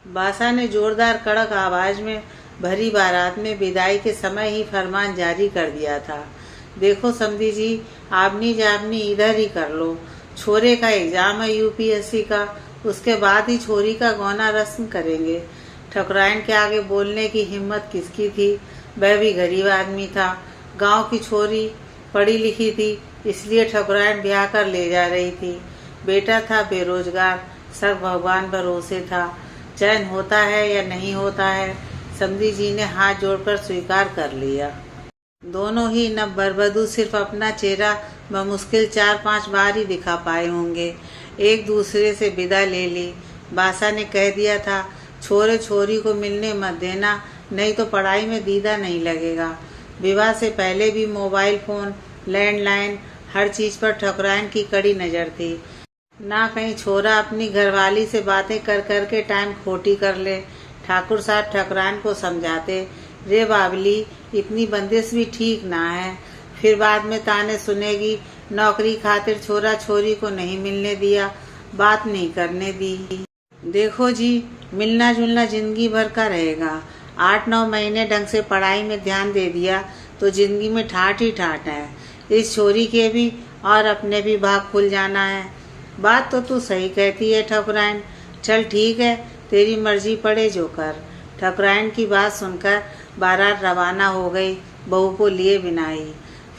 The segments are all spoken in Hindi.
बासा ने जोरदार कड़क आवाज में भरी बारात में विदाई के समय ही फरमान जारी कर दिया था। देखो समधी जी, आपनी जापनी इधर ही कर लो। छोरे का एग्जाम है यूपीएससी का, उसके बाद ही छोरी का गौना रस्म करेंगे। ठकुराइन के आगे बोलने की हिम्मत किसकी थी? वह भी गरीब आदमी था, गांव की छोरी पढ़ी लिखी थी, इसलिए ठकुराइन ब्याह कर ले जा रही थी। बेटा था बेरोजगार, सब भगवान भरोसे था। चैन होता है या नहीं होता है, समधी जी ने हाथ जोड़कर स्वीकार कर लिया। दोनों ही नववधू सिर्फ अपना चेहरा बमुश्किल 4-5 बार ही दिखा पाए होंगे। एक दूसरे से विदा ले ली। बासा ने कह दिया था, छोरे छोरी को मिलने मत देना, नहीं तो पढ़ाई में दीदा नहीं लगेगा। विवाह से पहले भी मोबाइल फोन, लैंडलाइन, हर चीज पर ठकुराइन की कड़ी नजर थी। ना कहीं छोरा अपनी घरवाली से बातें कर कर के टाइम खोटी कर ले। ठाकुर साहब ठकुराइन को समझाते, रे बाबली, इतनी बंदिश भी ठीक ना है, फिर बाद में ताने सुनेगी, नौकरी खातिर छोरा छोरी को नहीं मिलने दिया, बात नहीं करने दी। देखो जी, मिलना जुलना जिंदगी भर का रहेगा। 8-9 महीने ढंग से पढ़ाई में ध्यान दे दिया तो जिंदगी में ठाठ ही ठाठ है। इस छोरी के भी और अपने भी भाग खुल जाना है। बात तो तू सही कहती है ठकुराइन, चल ठीक है, तेरी मर्जी पड़े जो कर। ठकुराइन की बात सुनकर बारात रवाना हो गई, बहू को लिए बिना ही।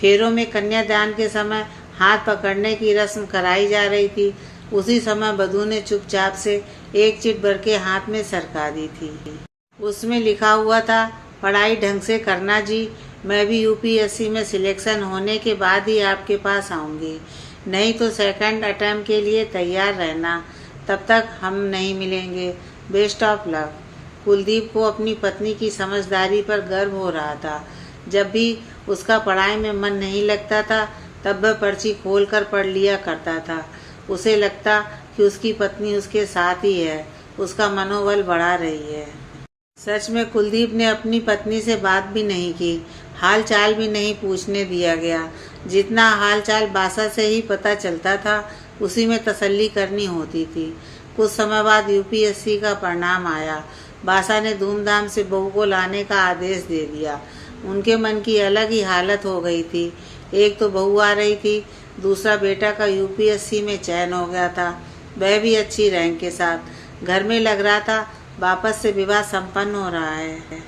फेरों में कन्यादान के समय हाथ पकड़ने की रस्म कराई जा रही थी। उसी समय बधू ने चुपचाप से एक चिट भर के हाथ में सरका दी थी। उसमें लिखा हुआ था, पढ़ाई ढंग से करना जी, मैं भी यूपीएससी में सिलेक्शन होने के बाद ही आपके पास आऊंगी, नहीं तो सेकंड अटेम्प्ट के लिए तैयार रहना, तब तक हम नहीं मिलेंगे। Best of luck. कुलदीप को अपनी पत्नी की समझदारी पर गर्व हो रहा था। जब भी उसका पढ़ाई में मन नहीं लगता था, तब वह पर्ची खोल कर पढ़ लिया करता था। उसे लगता कि उसकी पत्नी उसके साथ ही है, उसका मनोबल बढ़ा रही है। सच में कुलदीप ने अपनी पत्नी से बात भी नहीं की, हाल चाल भी नहीं पूछने दिया गया। जितना हाल चाल बासा से ही पता चलता था, उसी में तसल्ली करनी होती थी। कुछ समय बाद यूपीएससी का परिणाम आया। बासा ने धूमधाम से बहू को लाने का आदेश दे दिया। उनके मन की अलग ही हालत हो गई थी। एक तो बहू आ रही थी, दूसरा बेटा का यूपीएससी में चयन हो गया था, वह भी अच्छी रैंक के साथ। घर में लग रहा था वापस से विवाह संपन्न हो रहा है।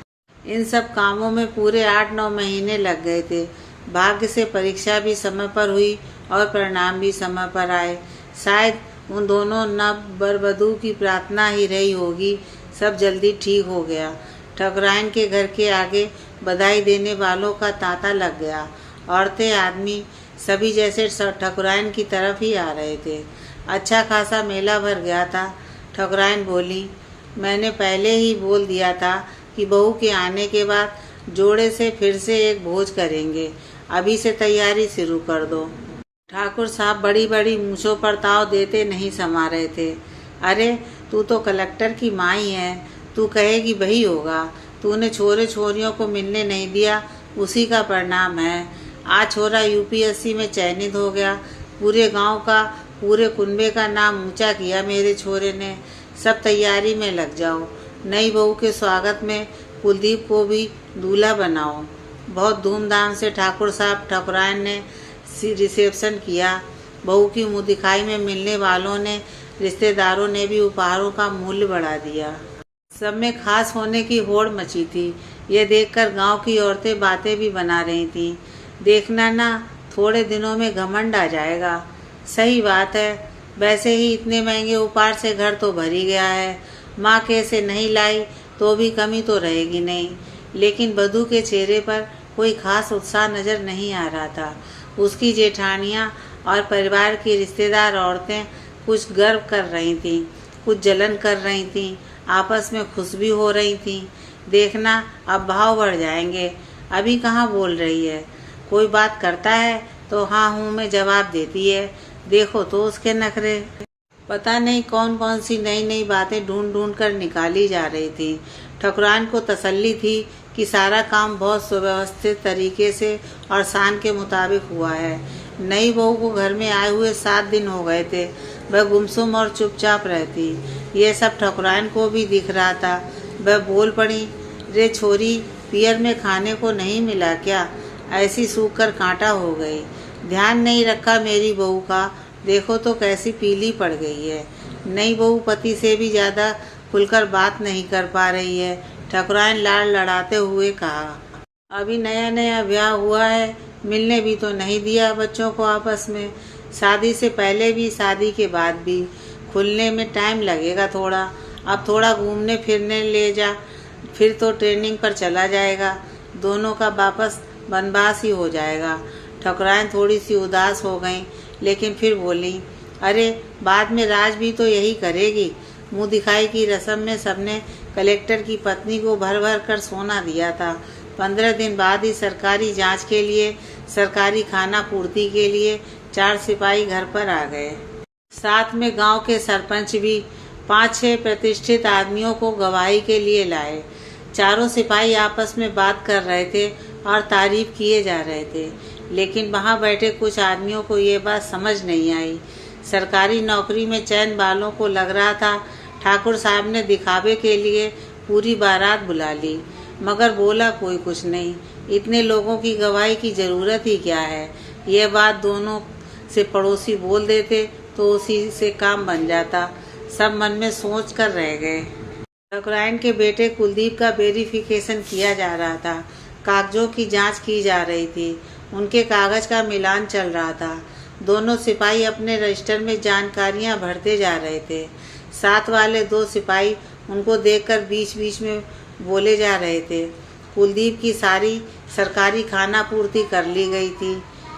इन सब कामों में पूरे 8-9 महीने लग गए थे। भाग्य से परीक्षा भी समय पर हुई और परिणाम भी समय पर आए। शायद उन दोनों नववधू की प्रार्थना ही रही होगी, सब जल्दी ठीक हो गया। ठकुराइन के घर के आगे बधाई देने वालों का तांता लग गया। औरतें, आदमी सभी जैसे ठकुराइन की तरफ ही आ रहे थे। अच्छा खासा मेला भर गया था। ठकुराइन बोली, मैंने पहले ही बोल दिया था कि बहू के आने के बाद जोड़े से फिर से एक भोज करेंगे, अभी से तैयारी शुरू कर दो। ठाकुर साहब बड़ी बड़ी मूछों पर ताव देते नहीं समा रहे थे। अरे तू तो कलेक्टर की माँ ही है, तू कहेगी वही होगा। तूने छोरे छोरियों को मिलने नहीं दिया, उसी का परिणाम है। आज छोरा यूपीएससी में चयनित हो गया, पूरे गांव का, पूरे कुनबे का नाम ऊंचा किया मेरे छोरे ने। सब तैयारी में लग जाओ। नई बहू के स्वागत में कुलदीप को भी दूल्हा बनाओ। बहुत धूमधाम से ठाकुर साहब ठकुराइन ने रिसेप्शन किया। बहू की मुँह दिखाई में मिलने वालों ने, रिश्तेदारों ने भी उपहारों का मूल्य बढ़ा दिया। सब में खास होने की होड़ मची थी। ये देखकर गांव की औरतें बातें भी बना रही थीं। देखना ना, थोड़े दिनों में घमंड आ जाएगा। सही बात है, वैसे ही इतने महंगे उपहार से घर तो भर ही गया है। माँ कैसे नहीं लाई तो भी कमी तो रहेगी नहीं। लेकिन बधू के चेहरे पर कोई खास उत्साह नजर नहीं आ रहा था। उसकी जेठानियाँ और परिवार की रिश्तेदार औरतें कुछ गर्व कर रही थीं, कुछ जलन कर रही थीं, आपस में खुश भी हो रही थीं। देखना, अब भाव बढ़ जाएंगे। अभी कहाँ बोल रही है, कोई बात करता है तो हाँ हूँ में जवाब देती है। देखो तो उसके नखरे। पता नहीं कौन कौन सी नई नई बातें ढूंढ ढूंढ कर निकाली जा रही थी। ठकुराइन को तसल्ली थी कि सारा काम बहुत सुव्यवस्थित तरीके से और शान के मुताबिक हुआ है। नई बहू को घर में आए हुए 7 दिन हो गए थे। वह गुमसुम और चुपचाप रहती। ये सब ठकुराइन को भी दिख रहा था। वह बोल पड़ी, रे छोरी, पियर में खाने को नहीं मिला क्या? ऐसी सूख कर कांटा हो गई। ध्यान नहीं रखा मेरी बहू का, देखो तो कैसी पीली पड़ गई है। नई बहू पति से भी ज़्यादा खुलकर बात नहीं कर पा रही है, ठकुराइन लाड़ लड़ाते हुए कहा। अभी नया नया ब्याह हुआ है, मिलने भी तो नहीं दिया बच्चों को आपस में। शादी से पहले भी, शादी के बाद भी। खुलने में टाइम लगेगा थोड़ा। अब थोड़ा घूमने फिरने ले जा, फिर तो ट्रेनिंग पर चला जाएगा। दोनों का वापस वनवास ही हो जाएगा। ठकुराइन थोड़ी सी उदास हो गई, लेकिन फिर बोली, अरे बाद में राज भी तो यही करेगी। मुंह दिखाई की रस्म में सबने कलेक्टर की पत्नी को भर भर कर सोना दिया था। 15 दिन बाद ही सरकारी जांच के लिए, सरकारी खाना पूर्ति के लिए 4 सिपाही घर पर आ गए। साथ में गांव के सरपंच भी 5-6 प्रतिष्ठित आदमियों को गवाही के लिए लाए। चारों सिपाही आपस में बात कर रहे थे और तारीफ किए जा रहे थे, लेकिन वहां बैठे कुछ आदमियों को ये बात समझ नहीं आई। सरकारी नौकरी में चैन वालों को लग रहा था ठाकुर साहब ने दिखावे के लिए पूरी बारात बुला ली, मगर बोला कोई कुछ नहीं। इतने लोगों की गवाही की जरूरत ही क्या है? यह बात दोनों से पड़ोसी बोल देते तो उसी से काम बन जाता। सब मन में सोच कर रह गए। ठकुराइन के बेटे कुलदीप का वेरिफिकेशन किया जा रहा था। कागजों की जांच की जा रही थी। उनके कागज का मिलान चल रहा था। दोनों सिपाही अपने रजिस्टर में जानकारियां भरते जा रहे थे। साथ वाले 2 सिपाही उनको देखकर बीच बीच में बोले जा रहे थे। कुलदीप की सारी सरकारी खाना पूर्ति कर ली गई थी।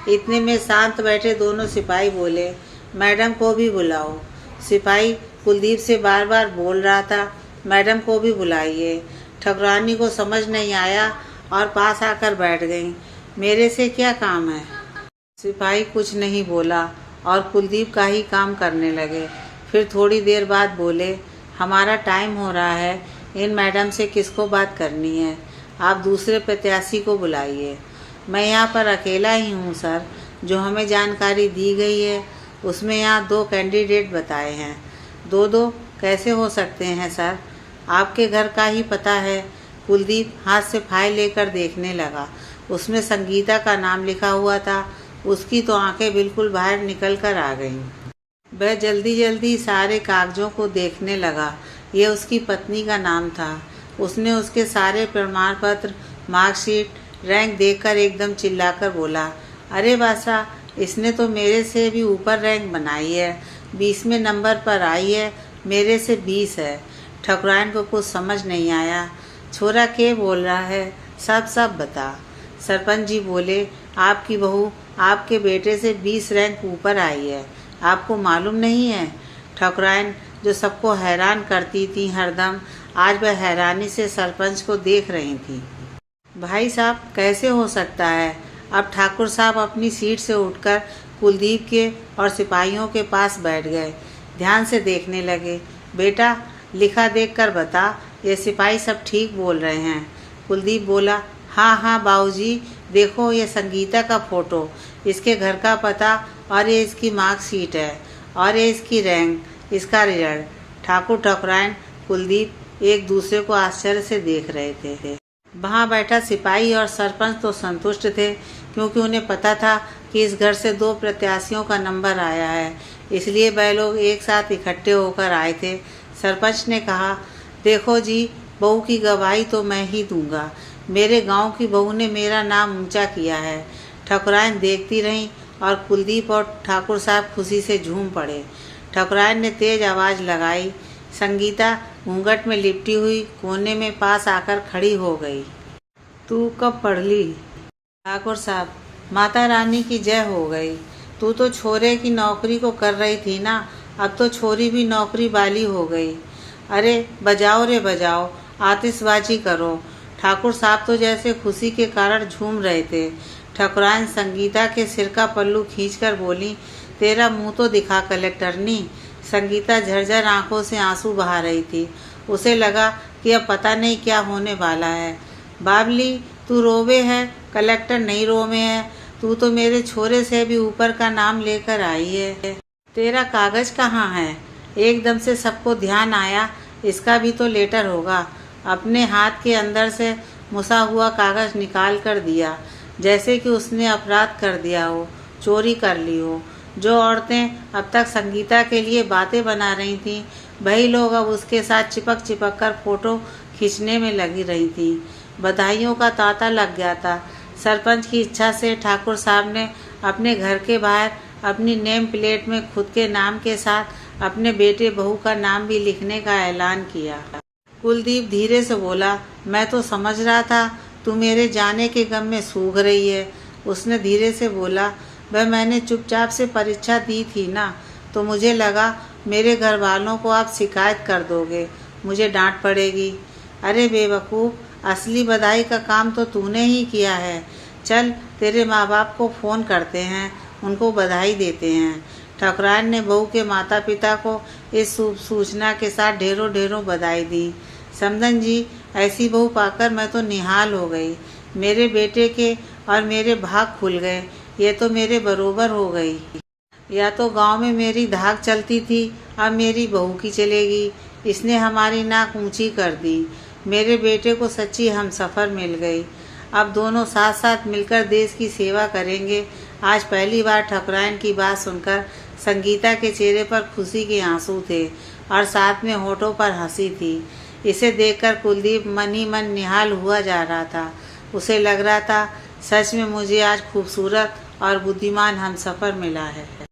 इतने में शांत बैठे दोनों सिपाही बोले, मैडम को भी बुलाओ। सिपाही कुलदीप से बार बार बोल रहा था, मैडम को भी बुलाइए। ठकुरानी को समझ नहीं आया और पास आकर बैठ गई। मेरे से क्या काम है? सिपाही कुछ नहीं बोला और कुलदीप का ही काम करने लगे। फिर थोड़ी देर बाद बोले, हमारा टाइम हो रहा है, इन मैडम से किसको बात करनी है? आप दूसरे प्रत्याशी को बुलाइए। मैं यहाँ पर अकेला ही हूँ सर। जो हमें जानकारी दी गई है उसमें यहाँ 2 कैंडिडेट बताए हैं। 2-2 कैसे हो सकते हैं सर? आपके घर का ही पता है। कुलदीप हाथ से फाइल लेकर देखने लगा। उसमें संगीता का नाम लिखा हुआ था। उसकी तो आंखें बिल्कुल बाहर निकल कर आ गईं। वह जल्दी जल्दी सारे कागजों को देखने लगा। ये उसकी पत्नी का नाम था। उसने उसके सारे प्रमाण पत्र, मार्कशीट, रैंक देखकर एकदम चिल्लाकर बोला, अरे बासा, इसने तो मेरे से भी ऊपर रैंक बनाई है। 20वें नंबर पर आई है, मेरे से 20 है। ठकुराइन को कुछ समझ नहीं आया। छोरा के बोल रहा है? सब बता। सरपंच जी बोले, आपकी बहू आपके बेटे से 20 रैंक ऊपर आई है, आपको मालूम नहीं है? ठकुराइन जो सबको हैरान करती थी हरदम, आज वह हैरानी से सरपंच को देख रही थी। भाई साहब, कैसे हो सकता है? अब ठाकुर साहब अपनी सीट से उठकर कुलदीप के और सिपाहियों के पास बैठ गए। ध्यान से देखने लगे। बेटा, लिखा देखकर बता, ये सिपाही सब ठीक बोल रहे हैं। कुलदीप बोला, हाँ बाबूजी, देखो ये संगीता का फोटो, इसके घर का पता, और ये इसकी मार्कशीट है, और ये इसकी रैंक, इसका रिजल्ट। ठाकुर, ठकुराइन, कुलदीप एक दूसरे को आश्चर्य से देख रहे थे। वहाँ बैठा सिपाही और सरपंच तो संतुष्ट थे, क्योंकि उन्हें पता था कि इस घर से 2 प्रत्याशियों का नंबर आया है, इसलिए वह लोग एक साथ इकट्ठे होकर आए थे। सरपंच ने कहा, देखो जी, बहू की गवाही तो मैं ही दूंगा। मेरे गांव की बहू ने मेरा नाम ऊंचा किया है। ठकुराइन देखती रहीं और कुलदीप और ठाकुर साहब खुशी से झूम पड़े। ठकुराइन ने तेज आवाज़ लगाई। संगीता घूंघट में लिपटी हुई कोने में पास आकर खड़ी हो गई। तू कब पढ़ ली? ठाकुर साहब, माता रानी की जय हो गई। तू तो छोरे की नौकरी को कर रही थी ना, अब तो छोरी भी नौकरी वाली हो गई। अरे बजाओ रे बजाओ, आतिशबाजी करो। ठाकुर साहब तो जैसे खुशी के कारण झूम रहे थे। ठकुराइन संगीता के सिर का पल्लू खींचकर बोली, तेरा मुंह तो दिखा कलेक्टरनी। संगीता झरझर आंखों से आंसू बहा रही थी। उसे लगा कि अब पता नहीं क्या होने वाला है। बाबली, तू रोवे है, कलेक्टर नहीं रोवे है। तू तो मेरे छोरे से भी ऊपर का नाम लेकर आई है। तेरा कागज कहाँ है? एकदम से सबको ध्यान आया, इसका भी तो लेटर होगा। अपने हाथ के अंदर से मुसा हुआ कागज निकाल कर दिया, जैसे कि उसने अपराध कर दिया हो, चोरी कर ली हो। जो औरतें अब तक संगीता के लिए बातें बना रही थीं, वही लोग अब उसके साथ चिपक चिपक कर फोटो खींचने में लगी रही थीं। बधाइयों का तांता लग गया था। सरपंच की इच्छा से ठाकुर साहब ने अपने घर के बाहर अपनी नेम प्लेट में खुद के नाम के साथ अपने बेटे बहू का नाम भी लिखने का ऐलान किया। कुलदीप धीरे से बोला, मैं तो समझ रहा था तू मेरे जाने के गम में सूख रही है। उसने धीरे से बोला, वह मैंने चुपचाप से परीक्षा दी थी ना, तो मुझे लगा मेरे घर वालों को आप शिकायत कर दोगे, मुझे डांट पड़ेगी। अरे बेवकूफ़, असली बधाई का काम तो तूने ही किया है। चल तेरे माँ बाप को फ़ोन करते हैं, उनको बधाई देते हैं। ठकुराइन ने बहू के माता पिता को इस शुभ सूचना के साथ ढेरों ढेरों बधाई दी। समधन जी, ऐसी बहू पाकर मैं तो निहाल हो गई। मेरे बेटे के और मेरे भाग खुल गए, ये तो मेरे बरोबर हो गई। या तो गांव में मेरी धाक चलती थी, अब मेरी बहू की चलेगी। इसने हमारी नाक ऊंची कर दी। मेरे बेटे को सच्ची हमसफ़र मिल गई। अब दोनों साथ साथ मिलकर देश की सेवा करेंगे। आज पहली बार ठकुराइन की बात सुनकर संगीता के चेहरे पर खुशी के आंसू थे और साथ में होठों पर हंसी थी। इसे देखकर कुलदीप मन ही मन निहाल हुआ जा रहा था। उसे लग रहा था, सच में मुझे आज खूबसूरत और बुद्धिमान हमसफ़र मिला है।